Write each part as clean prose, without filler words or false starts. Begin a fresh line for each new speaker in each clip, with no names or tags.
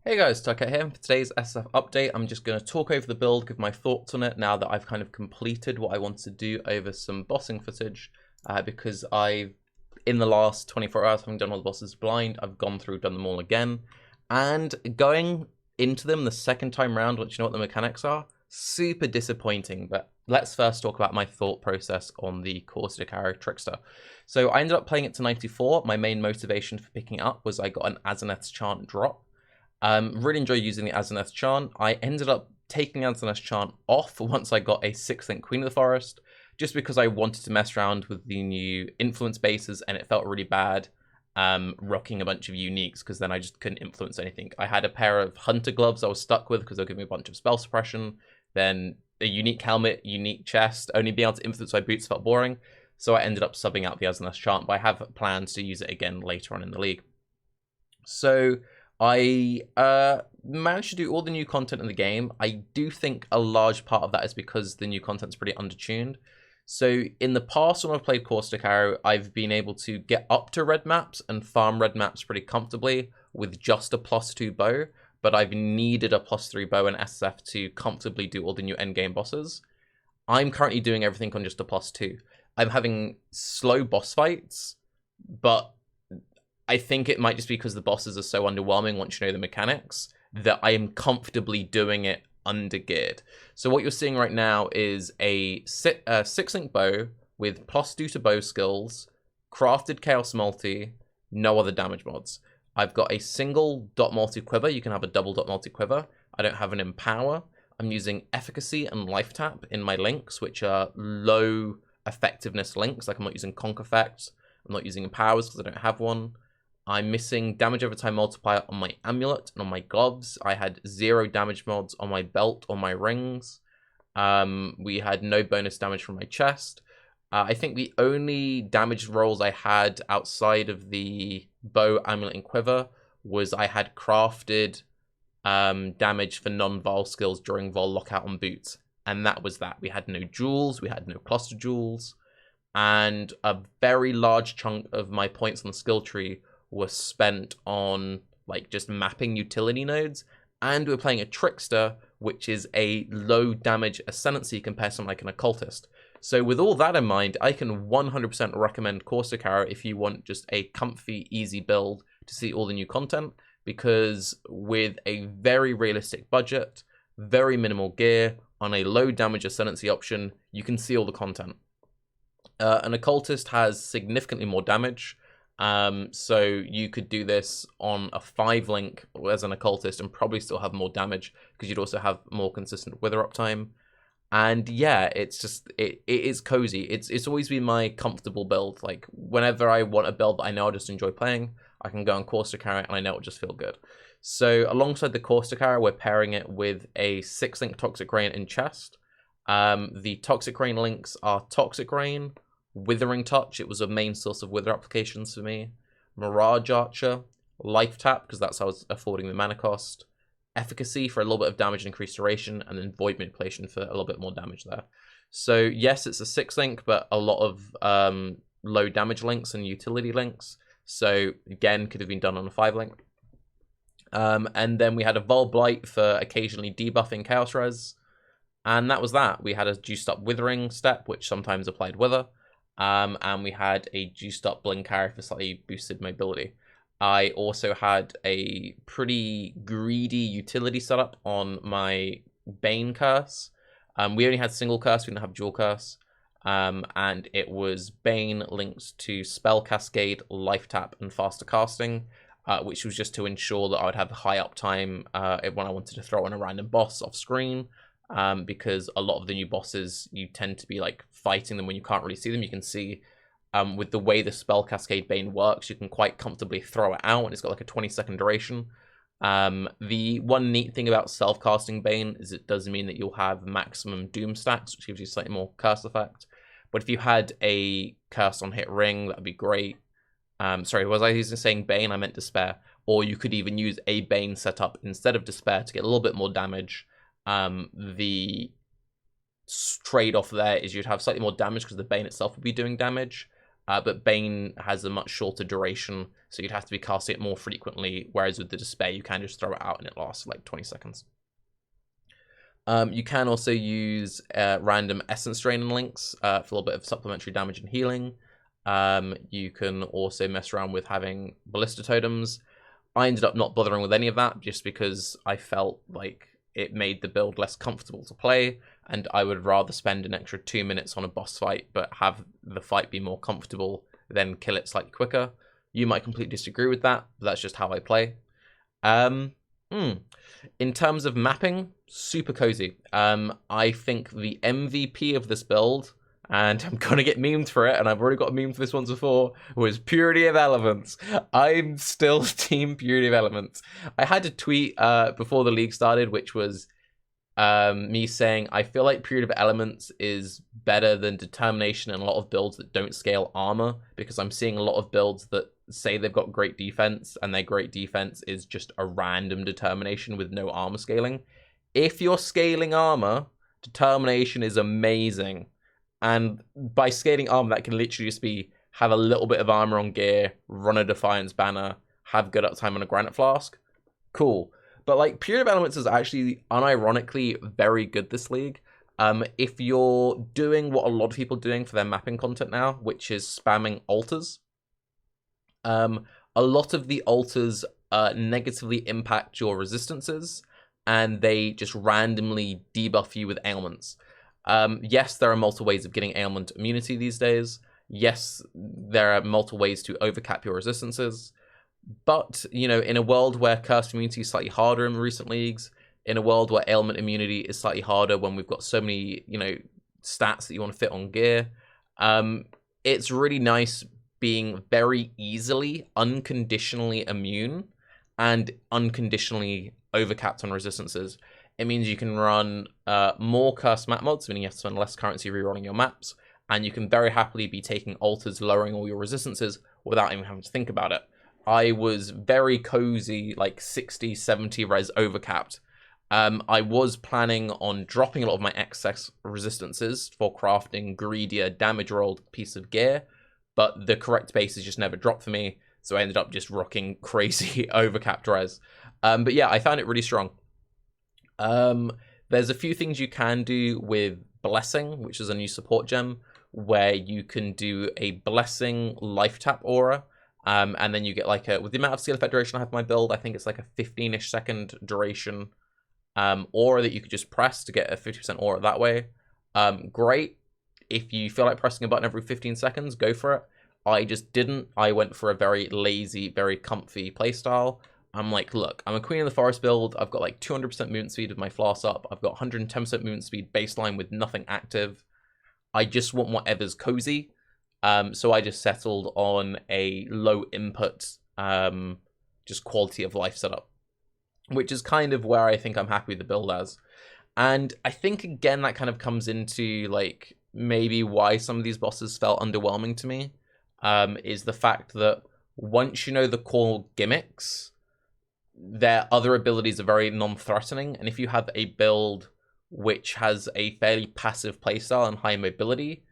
Hey guys, Tarke here. For today's SSF update, I'm just going to talk over the build, give my thoughts on it now that I've kind of completed what I want to do over some bossing footage, because in the last 24 hours, having done all the bosses blind, I've gone through, done them all again, and going into them the second time round, once you know what the mechanics are, super disappointing. But let's first talk about my thought process on the Caustic Trickster. So I ended up playing it to 94. My main motivation for picking it up was I got an Azaneth's Chant drop. Really enjoy using the Azaneth's Chant. I ended up taking the Azaneth's Chant off once I got a 6th Queen of the Forest, just because I wanted to mess around with the new influence bases, and it felt really bad rocking a bunch of uniques, because then I just couldn't influence anything. I had a pair of Hunter gloves I was stuck with because they'll give me a bunch of spell suppression, then a unique helmet, unique chest. Only being able to influence my boots felt boring, so I ended up subbing out the Azaneth's Chant, but I have plans to use it again later on in the league. So I managed to do all the new content in the game. I do think a large part of that is because the new content's pretty undertuned. So in the past, when I've played Caustic Arrow, I've been able to get up to red maps and farm red maps pretty comfortably with just a +2 bow, but I've needed a +3 bow and SSF to comfortably do all the new endgame bosses. I'm currently doing everything on just a +2. I'm having slow boss fights, but I think it might just be because the bosses are so underwhelming once you know the mechanics that I am comfortably doing it under-geared. So what you're seeing right now is a 6-link bow with +2 to bow skills, crafted chaos multi, no other damage mods. I've got a single dot multi quiver. You can have a double dot multi quiver. I don't have an empower. I'm using efficacy and life tap in my links, which are low effectiveness links. Like I'm not using conk effect. I'm not using empowers because I don't have one. I'm missing damage over time multiplier on my amulet and on my gloves. I had 0 damage mods on my belt or my rings. We had no bonus damage from my chest. I think the only damage rolls I had outside of the bow, amulet, and quiver was I had crafted damage for non-Vol skills during Vol lockout on boots. And that was that. We had no jewels, we had no cluster jewels, and a very large chunk of my points on the skill tree was spent on like just mapping utility nodes, and we're playing a Trickster, which is a low damage ascendancy compared to like an occultist. So with all that in mind, I can 100% recommend Caustic Arrow if you want just a comfy, easy build to see all the new content, because with a very realistic budget, very minimal gear, on a low damage ascendancy option, you can see all the content. An occultist has significantly more damage, so you could do this on a 5-link as an occultist and probably still have more damage, because you'd also have more consistent wither uptime. And yeah, it's just it is cozy. It's always been my comfortable build. Like whenever I want a build that I know I'll just enjoy playing, I can go on Caustic Arrow and I know it'll just feel good. So alongside the Caustic Arrow, we're pairing it with a 6-link Toxic Rain in chest. The Toxic Rain links are Toxic Rain, Withering Touch. It was a main source of wither applications for me. Mirage Archer, Life Tap, because that's how I was affording the mana cost. Efficacy for a little bit of damage and increased duration, and then Void Manipulation for a little bit more damage there. So yes, it's a 6-link, but a lot of low damage links and utility links. So again, could have been done on a 5-link. And then we had a Vol Blight for occasionally debuffing Chaos Res. And that was that. We had a juiced up Withering step, which sometimes applied Wither. And we had a juiced up Blink Arrow for slightly boosted mobility. I also had a pretty greedy utility setup on my Bane curse. We only had single curse, we didn't have dual curse. And it was Bane linked to Spell Cascade, Life Tap, and faster casting, which was just to ensure that I would have high uptime when I wanted to throw on a random boss off screen. Because a lot of the new bosses, you tend to be like fighting them when you can't really see them. You can see with the way the Spell Cascade Bane works, you can quite comfortably throw it out, and it's got like a 20-second duration. The one neat thing about self-casting Bane is it does mean that you'll have maximum Doom stacks, which gives you slightly more curse effect. But if you had a curse on hit ring, that'd be great. Sorry, was I using saying Bane? I meant Despair. Or you could even use a Bane setup instead of Despair to get a little bit more damage. The trade-off there is you'd have slightly more damage because the Bane itself would be doing damage, but Bane has a much shorter duration, so you'd have to be casting it more frequently, whereas with the Despair, you can just throw it out and it lasts like 20 seconds. You can also use random Essence Draining links for a little bit of supplementary damage and healing. You can also mess around with having Ballista Totems. I ended up not bothering with any of that just because I felt like it made the build less comfortable to play, and I would rather spend an extra 2 minutes on a boss fight but have the fight be more comfortable than kill it slightly quicker. You might completely disagree with that, but that's just how I play. In terms of mapping, super cozy. I think the MVP of this build, and I'm gonna get memed for it, and I've already got a meme for this once before, was Purity of Elements. I'm still team Purity of Elements. I had a tweet before the league started, which was me saying I feel like Purity of Elements is better than Determination in a lot of builds that don't scale armor, because I'm seeing a lot of builds that say they've got great defense, and their great defense is just a random Determination with no armor scaling. If you're scaling armor, Determination is amazing. And by scaling armor, that can literally just be have a little bit of armor on gear, run a Defiance banner, have good uptime on a Granite Flask. Cool. But like Purity of Elements is actually unironically very good this league. If you're doing what a lot of people are doing for their mapping content now, which is spamming altars, a lot of the altars negatively impact your resistances, and they just randomly debuff you with ailments. Yes, there are multiple ways of getting ailment immunity these days. Yes, there are multiple ways to overcap your resistances. But, you know, in a world where Cursed Immunity is slightly harder in recent leagues, in a world where Ailment Immunity is slightly harder when we've got so many, you know, stats that you want to fit on gear, it's really nice being very easily, unconditionally immune and unconditionally overcapped on resistances. It means you can run more cursed map mods, meaning you have to spend less currency rerolling your maps, and you can very happily be taking altars, lowering all your resistances without even having to think about it. I was very cozy, like 60, 70 res overcapped. I was planning on dropping a lot of my excess resistances for crafting greedier damage rolled piece of gear, but the correct bases just never dropped for me, so I ended up just rocking crazy overcapped res. But yeah, I found it really strong. There's a few things you can do with Blessing, which is a new support gem, where you can do a Blessing life tap aura, and then you get like with the amount of skill effect duration I have in my build, I think it's like a 15-ish second duration aura that you could just press to get a 50% aura that way. Great. If you feel like pressing a button every 15 seconds, go for it. I just didn't. I went for a very lazy, very comfy playstyle. I'm like, look, I'm a Queen of the Forest build. I've got like 200% movement speed with my Flask up. I've got 110% movement speed baseline with nothing active. I just want whatever's cozy. So I just settled on a low input, just quality of life setup, which is kind of where I think I'm happy with the build as. And I think, again, that kind of comes into like maybe why some of these bosses felt underwhelming to me, is the fact that once you know the core gimmicks, their other abilities are very non-threatening. And if you have a build which has a fairly passive playstyle and high mobility,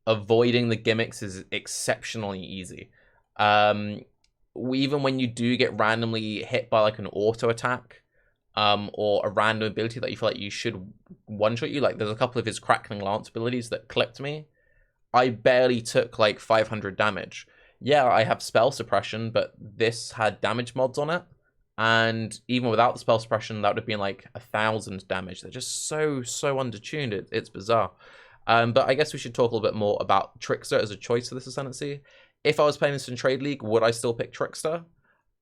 avoiding the gimmicks is exceptionally easy. Even when you do get randomly hit by like an auto attack, or a random ability that you feel like you should one-shot you, like there's a couple of his Crackling Lance abilities that clipped me, I barely took like 500 damage. Yeah, I have spell suppression, but this had damage mods on it, and even without the spell suppression, that would have been like 1,000 damage. They're just so undertuned. It's bizarre. But I guess we should talk a little bit more about Trickster as a choice for this Ascendancy. If I was playing this in Trade League, would I still pick Trickster?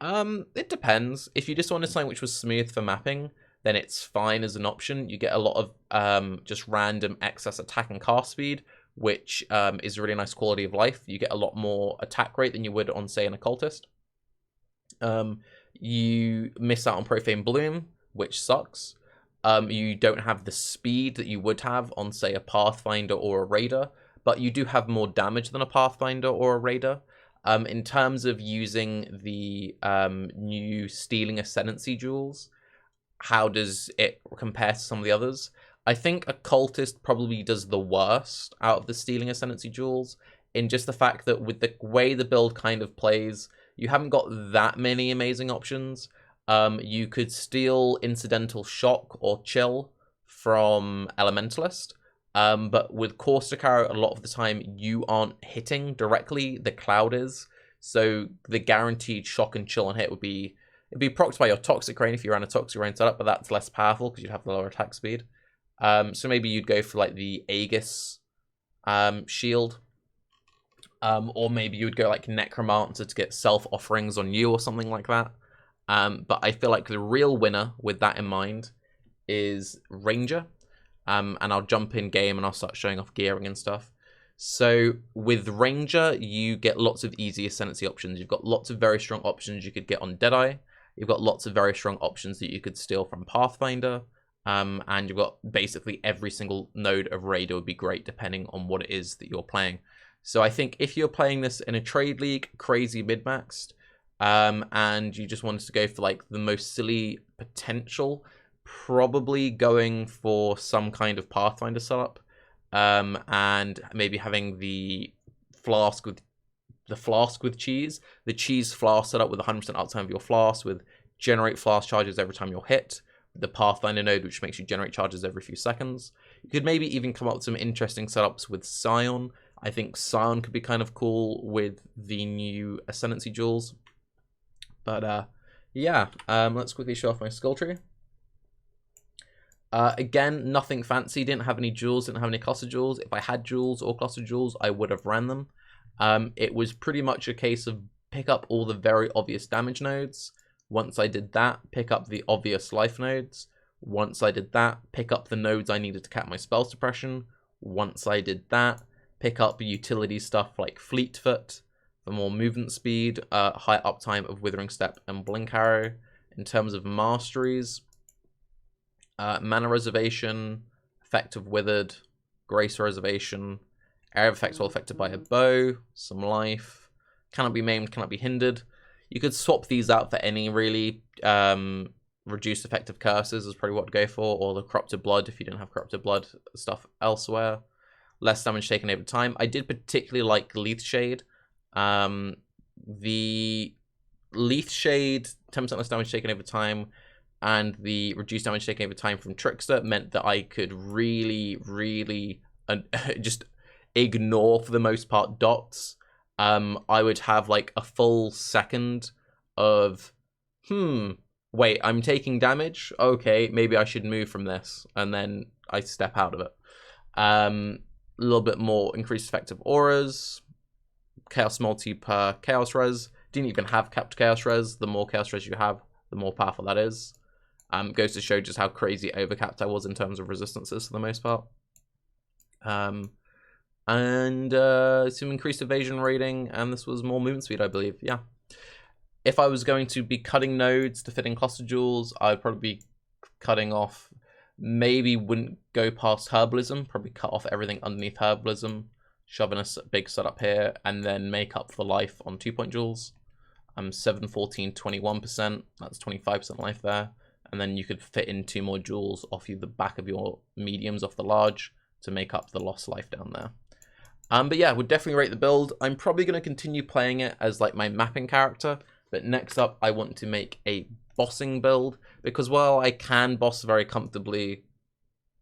It depends. If you just wanted something which was smooth for mapping, then it's fine as an option. You get a lot of just random excess attack and cast speed, which is a really nice quality of life. You get a lot more attack rate than you would on, say, an Occultist. You miss out on Profane Bloom, which sucks. You don't have the speed that you would have on, say, a Pathfinder or a Raider, but you do have more damage than a Pathfinder or a Raider. In terms of using the new Stealing Ascendancy jewels, how does it compare to some of the others? I think Occultist probably does the worst out of the Stealing Ascendancy jewels. in just the fact that with the way the build kind of plays, you haven't got that many amazing options. You could steal Incidental Shock or Chill from Elementalist, but with Caustic Arrow, a lot of the time you aren't hitting directly, the cloud is. So the guaranteed shock and chill and hit would be, it'd be procced by your Toxic Rain if you ran a Toxic Rain setup, but that's less powerful because you'd have the lower attack speed. So maybe you'd go for like the Aegis shield. Or maybe you would go like Necromancer to get self-offerings on you or something like that. But I feel like the real winner with that in mind is Ranger. And I'll jump in game and I'll start showing off gearing and stuff. So with Ranger, you get lots of easy ascendancy options. You've got lots of very strong options you could get on Deadeye. You've got lots of very strong options that you could steal from Pathfinder. And you've got basically every single node of Raider would be great depending on what it is that you're playing. So I think if you're playing this in a trade league, crazy mid-maxed, and you just wanted to go for like the most silly potential, probably going for some kind of Pathfinder setup. And maybe having the flask with cheese, the cheese flask set up with 100% uptime of your flask, with generate flask charges every time you're hit, the Pathfinder node which makes you generate charges every few seconds. You could maybe even come up with some interesting setups with Scion. I think Scion could be kind of cool with the new Ascendancy jewels. But yeah, let's quickly show off my skill tree. Again, nothing fancy, didn't have any jewels, didn't have any cluster jewels. If I had jewels or cluster jewels, I would have ran them. It was pretty much a case of pick up all the very obvious damage nodes. Once I did that, pick up the obvious life nodes. Once I did that, pick up the nodes I needed to cap my spell suppression. Once I did that, pick up utility stuff like Fleetfoot for more movement speed, high uptime of Withering Step and Blink Arrow. In terms of masteries, Mana Reservation, Effect of Withered, Grace Reservation, Area of Effects while affected by a bow, some life, cannot be maimed, cannot be hindered. You could swap these out for any really reduced effective curses is probably what to go for, or the Corrupted Blood if you didn't have Corrupted Blood stuff elsewhere. Less damage taken over time. I did particularly like Leaf Shade. The Leaf Shade, 10% less damage taken over time, and the reduced damage taken over time from Trickster meant that I could really just ignore, for the most part, dots. I would have like a full second of, wait, I'm taking damage? Okay, maybe I should move from this. And then I step out of it. A little bit more increased effective auras. Chaos multi per chaos res. Didn't even have capped chaos res. The more chaos res you have, the more powerful that is. Goes to show just how crazy overcapped I was in terms of resistances for the most part. And some increased evasion rating, and this was more movement speed, I believe. Yeah. If I was going to be cutting nodes to fit in cluster jewels, I'd probably be cutting off, maybe wouldn't go past Herbalism, probably cut off everything underneath Herbalism, shove in a big setup here, and then make up for life on 2-point jewels. 7, 14, 21%, that's 25% life there. And then you could fit in 2 more jewels off the back of your mediums off the large to make up the lost life down there. But yeah, would definitely rate the build. I'm probably going to continue playing it as like my mapping character. But next up, I want to make a bossing build. Because while I can boss very comfortably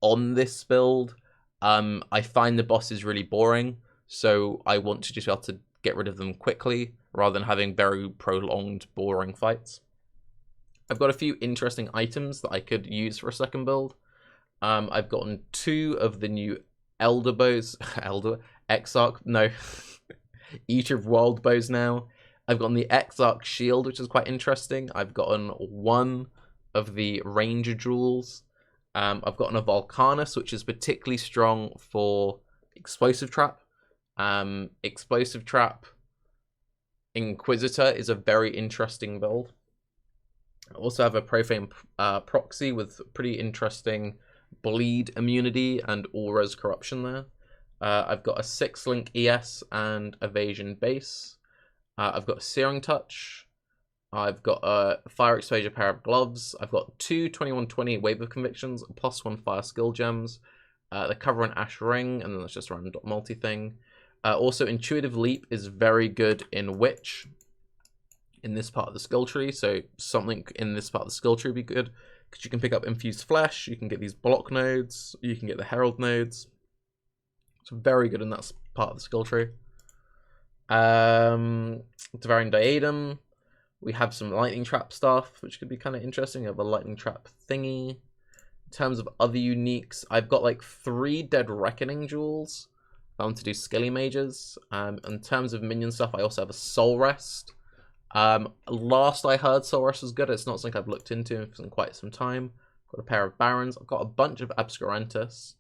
on this build, I find the bosses really boring. So I want to just be able to get rid of them quickly, rather than having very prolonged, boring fights. I've got a few interesting items that I could use for a second build. I've gotten 2 of the new Elder Bows. Exarch, no. Eater of Wild Bows now. I've gotten the Exarch Shield, which is quite interesting. I've gotten 1 of the Ranger Jewels. I've gotten a Volcanus, which is particularly strong for Explosive Trap. Explosive Trap Inquisitor is a very interesting build. I also have a Profane Proxy with pretty interesting bleed immunity and all-res corruption there. I've got a 6-link ES and evasion base. I've got a Searing Touch. I've got a Fire Exposure pair of gloves. I've got 2 2120 Wave of Convictions, +1 Fire Skill Gems. The Cover and Ash Ring, and then that's just a random multi thing. Also, Intuitive Leap is very good in Witch in this part of the skill tree. So something in this part of the skill tree would be good because you can pick up Infused Flesh, you can get these block nodes, you can get the Herald nodes. It's very good in that part of the skill tree. Devouring Diadem. We have some Lightning Trap stuff, which could be kind of interesting. We have a Lightning Trap thingy. In terms of other uniques, I've got like 3 Dead Reckoning Jewels. I want to do Skelly Mages. In terms of minion stuff, I also have a Soul Rest. Last I heard, Soul Rest was good. It's not something I've looked into in quite some time. Got a pair of Barons. I've got a bunch of Obscurantus.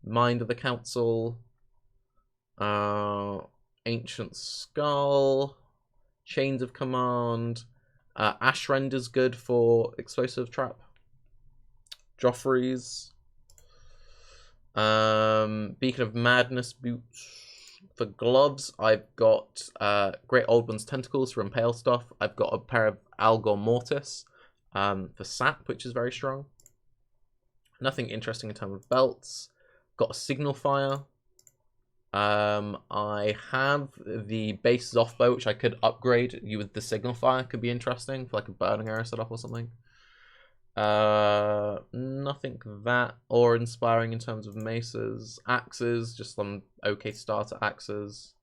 Mind of the Council. Ancient Skull. Chains of Command. Ashrend is good for Explosive Trap. Joffrey's. Beacon of Madness boots. For gloves, I've got Great Old One's Tentacles for Impale stuff. I've got a pair of Algor Mortis for Sap, which is very strong. Nothing interesting in terms of belts. Got a Signal Fire. I have the base off bow, which I could upgrade you with the Signal Fire. Could be interesting for like a burning arrow setup or something. Nothing that or inspiring in terms of maces. Axes, just some okay starter axes.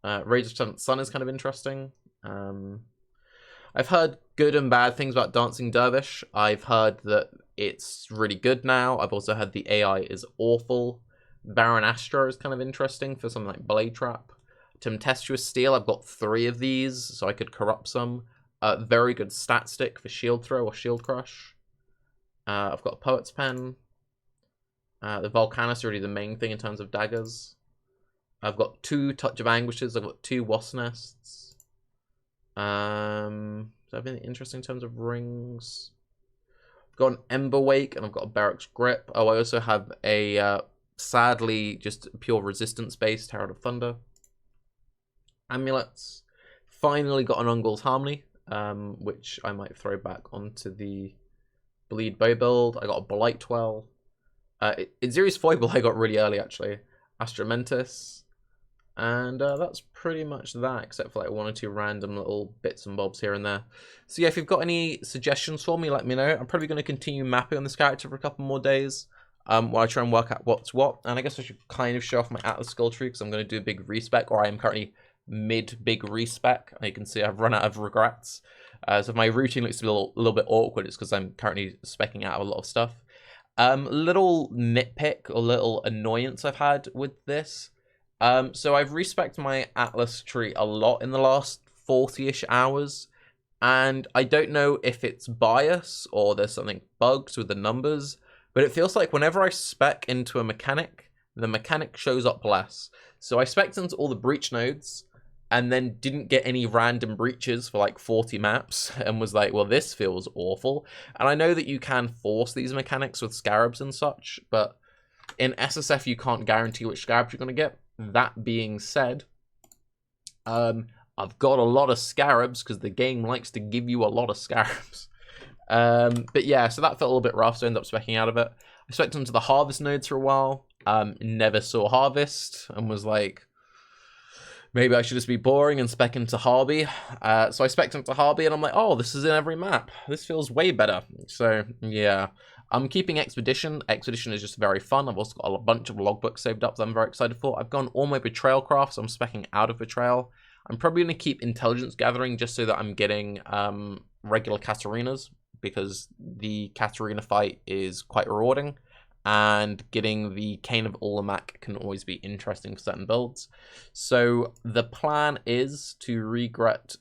Rage of Seventh Sun is kind of interesting. I've heard good and bad things about Dancing Dervish. I've heard that it's really good now. I've also heard the AI is awful. Baron Astra is kind of interesting for something like Blade Trap. Tempestuous Steel, I've got 3 of these, so I could corrupt some. Very good stat stick for Shield Throw or Shield Crush. I've got a Poet's Pen. The Volcanus is really the main thing in terms of daggers. I've got 2 Touch of Anguishes. I've got 2 Wasp Nests. So I've been interesting in terms of rings. I've got an Ember Wake and I've got a Barracks Grip. Oh, I also have a sadly just pure resistance-based Herald of Thunder. Amulets. Finally got an Ungol's Harmony. Which I might throw back onto the Bleed Bow build. I got a Blightwell. Inziri's Foible I got really early, actually. Astramentis. And that's pretty much that, except for like 1 or 2 random little bits and bobs here and there. So yeah, if you've got any suggestions for me, let me know. I'm probably going to continue mapping on this character for a couple more days. While I try and work out what's what. And I guess I should kind of show off my Atlas skill tree, because I'm going to do a big respec, or I am currently mid-big respec. And you can see I've run out of regrets. So if my routine looks a little bit awkward, it's because I'm currently specking out a lot of stuff. Little nitpick or little annoyance I've had with this. So I've respec'd my Atlas tree a lot in the last 40-ish hours. And I don't know if it's bias or there's something bugged with the numbers, but it feels like whenever I spec into a mechanic, the mechanic shows up less. So I spec'd into all the breach nodes and then didn't get any random breaches for like 40 maps and was like, well, this feels awful. And I know that you can force these mechanics with scarabs and such, but in SSF you can't guarantee which scarabs you're going to get. That being said, I've got a lot of scarabs because the game likes to give you a lot of scarabs. But yeah, so that felt a little bit rough, so I ended up specking out of it. I specced into the harvest nodes for a while. Never saw harvest and was like, maybe I should just be boring and spec into Harby. So I spec'd into Harby and I'm like, oh, this is in every map. This feels way better. So yeah, I'm keeping Expedition. Expedition is just very fun. I've also got a bunch of logbooks saved up that I'm very excited for. I've gone all my Betrayal crafts. I'm specking out of Betrayal. I'm probably going to keep Intelligence Gathering just so that I'm getting regular Katarinas, because the Katarina fight is quite rewarding. And getting the Cane of Ulamak can always be interesting for certain builds. So the plan is to regret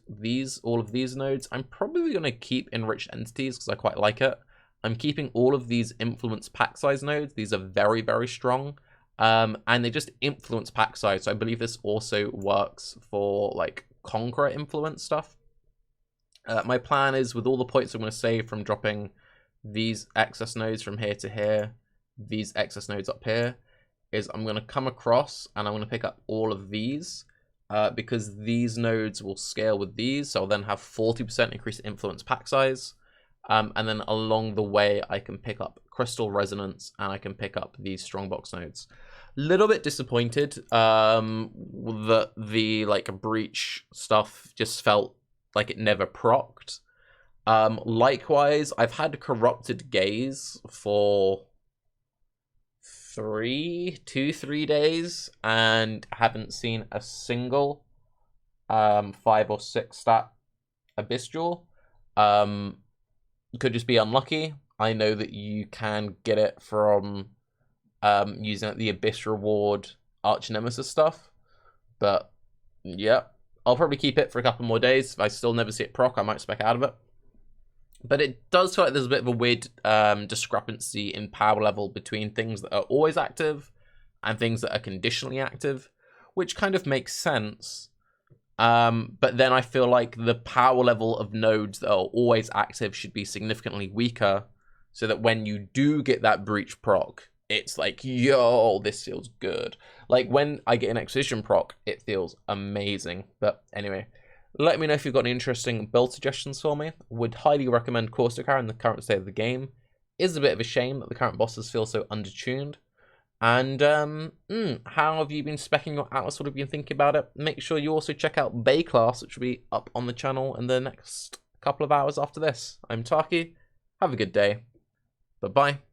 all of these nodes. I'm probably going to keep Enriched Entities because I quite like it. I'm keeping all of these Influence pack size nodes. These are very, very strong. And they just influence pack size. So I believe this also works for like Conqueror influence stuff. My plan is, with all the points I'm going to save from dropping these excess nodes from here to here, these excess nodes up here, is I'm going to come across and I'm going to pick up all of these because these nodes will scale with these. So I'll then have 40% increased influence pack size. And then along the way, I can pick up Crystal Resonance and I can pick up these Strongbox nodes. Little bit disappointed that the like breach stuff just felt like it never procced. Likewise, I've had corrupted gaze for 3 days and haven't seen a single 5 or 6 stat abyss jewel. Could just be unlucky. I know that you can get it from using the abyss reward arch nemesis stuff, but yeah, I'll probably keep it for a couple more days. If I still never see it proc, I might spec out of it. But it does feel like there's a bit of a weird discrepancy in power level between things that are always active and things that are conditionally active, which kind of makes sense. But then I feel like the power level of nodes that are always active should be significantly weaker, so that when you do get that breach proc, it's like, yo, this feels good. Like when I get an exposition proc, it feels amazing. But anyway, let me know if you've got any interesting build suggestions for me. Would highly recommend Caustic in the current state of the game. Is a bit of a shame that the current bosses feel so undertuned. And how have you been speccing your Atlas? What have you been thinking about it? Make sure you also check out Bay Class, which will be up on the channel in the next couple of hours after this. I'm Tarke. Have a good day. Bye-bye.